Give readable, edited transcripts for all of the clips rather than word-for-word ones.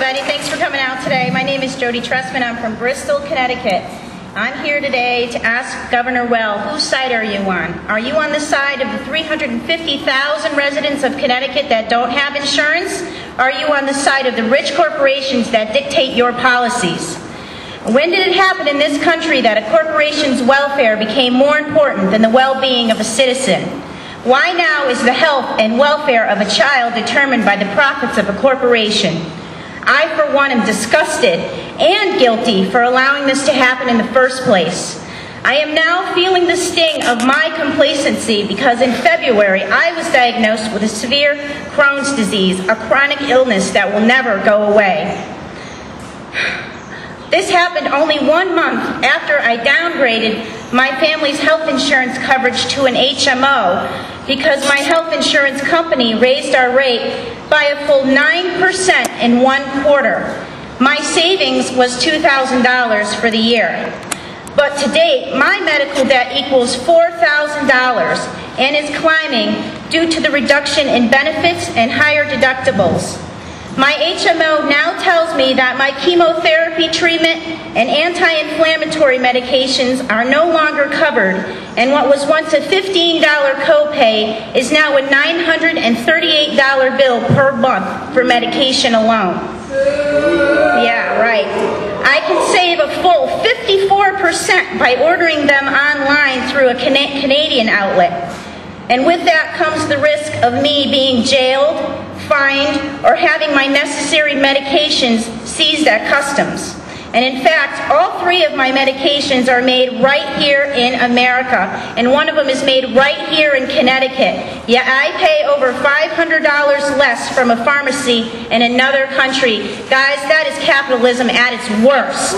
everybody. Thanks for coming out today. My name is Jody Trestman. I'm from Bristol, Connecticut. I'm here today to ask Governor Well, whose side are you on? Are you on the side of the 350,000 residents of Connecticut that don't have insurance? Are you on the side of the rich corporations that dictate your policies? When did it happen in this country that a corporation's welfare became more important than the well-being of a citizen? Why now is the health and welfare of a child determined by the profits of a corporation? I, for one, am disgusted and guilty for allowing this to happen in the first place. I am now feeling the sting of my complacency because in February I was diagnosed with a severe Crohn's disease, a chronic illness that will never go away. This happened only 1 month after I downgraded my family's health insurance coverage to an HMO because my health insurance company raised our rate by a full 9% in 1 quarter. My savings was $2,000 for the year. But to date, my medical debt equals $4,000 and is climbing due to the reduction in benefits and higher deductibles. My HMO now tells me that my chemotherapy treatment and anti-inflammatory medications are no longer covered, and what was once a $15 copay is now a $938 bill per month for medication alone. Yeah, right. I can save a full 54% by ordering them online through a Canadian outlet. And with that comes the risk of me being jailed, fined, or having my necessary medications seized at customs. And in fact, all 3 of my medications are made right here in America, and one of them is made right here in Connecticut. Yet I pay over $500 less from a pharmacy in another country. Guys, that is capitalism at its worst.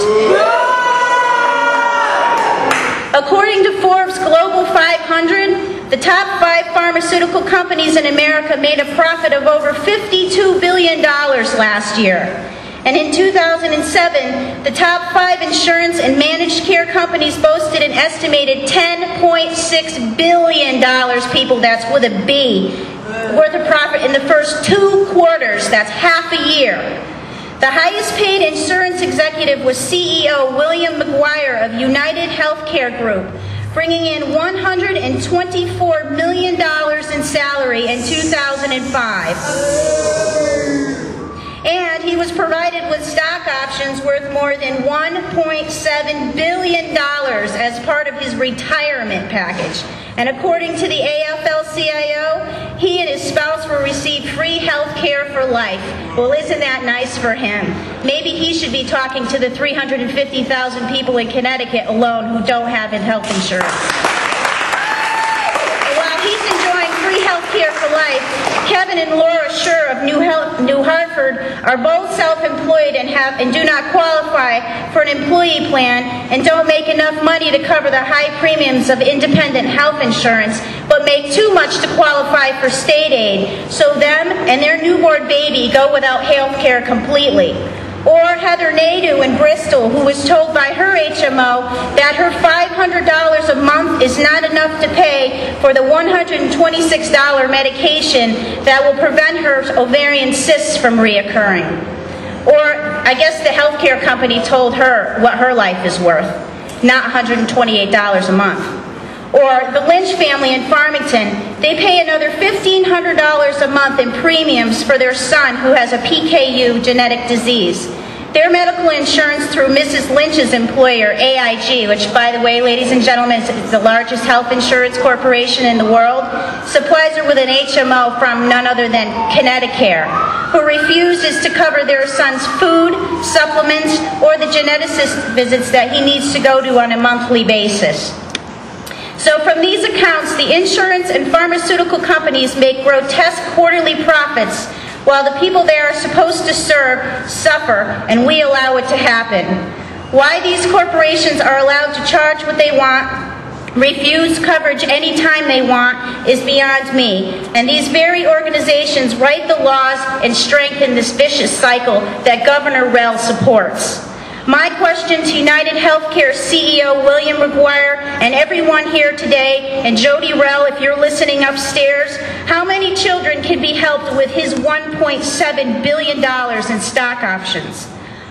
According to Forbes Global 500, the top 5 pharmaceutical companies in America made a profit of over $52 billion last year. And in 2007, the top 5 insurance and managed care companies boasted an estimated $10.6 billion, people, that's with a B, worth of profit in the first 2 quarters. That's half a year. The highest paid insurance executive was CEO William McGuire of United Healthcare Group, bringing in $124 million in salary in 2005. And he was provided with stock options worth more than $1.7 billion as part of his retirement package. And according to the AFL-CIO, he and his spouse will receive free health care for life. Well, isn't that nice for him? Maybe he should be talking to the 350,000 people in Connecticut alone who don't have health insurance. While he's enjoying free health care for life, Kevin and Laura Schur of New Hartford are both self-employed and do not qualify for an employee plan and don't make enough money to cover the high premiums of independent health insurance, but make too much to qualify for state aid, so them and their newborn baby go without health care completely. Or Heather Nadeau in Bristol, who was told by her HMO that her $500 a month is not enough to pay for the $126 medication that will prevent her ovarian cysts from reoccurring. Or I guess the healthcare company told her what her life is worth, not $128 a month. Or the Lynch family in Farmington, they pay another $1,500 a month in premiums for their son who has a PKU genetic disease. Their medical insurance through Mrs. Lynch's employer, AIG, which, by the way, ladies and gentlemen, is the largest health insurance corporation in the world, supplies her with an HMO from none other than Connecticut, who refuses to cover their son's food, supplements, or the geneticist visits that he needs to go to on a monthly basis. So from these accounts, the insurance and pharmaceutical companies make grotesque quarterly profits while the people they are supposed to serve suffer, and we allow it to happen. Why these corporations are allowed to charge what they want, refuse coverage anytime they want, is beyond me. And these very organizations write the laws and strengthen this vicious cycle that Governor Rell supports. My question to United Healthcare CEO William McGuire and everyone here today, and Jody Rell, if you're listening upstairs, How many children can be helped with his $1.7 billion in stock options?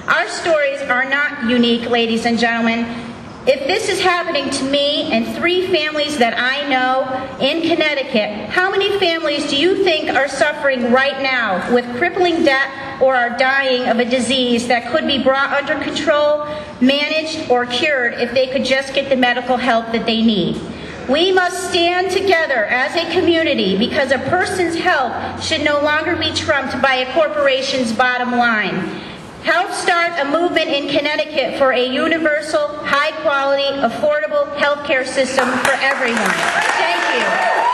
Our stories are not unique, ladies and gentlemen. If this is happening to me and 3 families that I know in Connecticut, how many families do you think are suffering right now with crippling debt or are dying of a disease that could be brought under control, managed, or cured if they could just get the medical help that they need? We must stand together as a community because a person's health should no longer be trumped by a corporation's bottom line. Help start a movement in Connecticut for a universal, high-quality, affordable health care system for everyone. Thank you.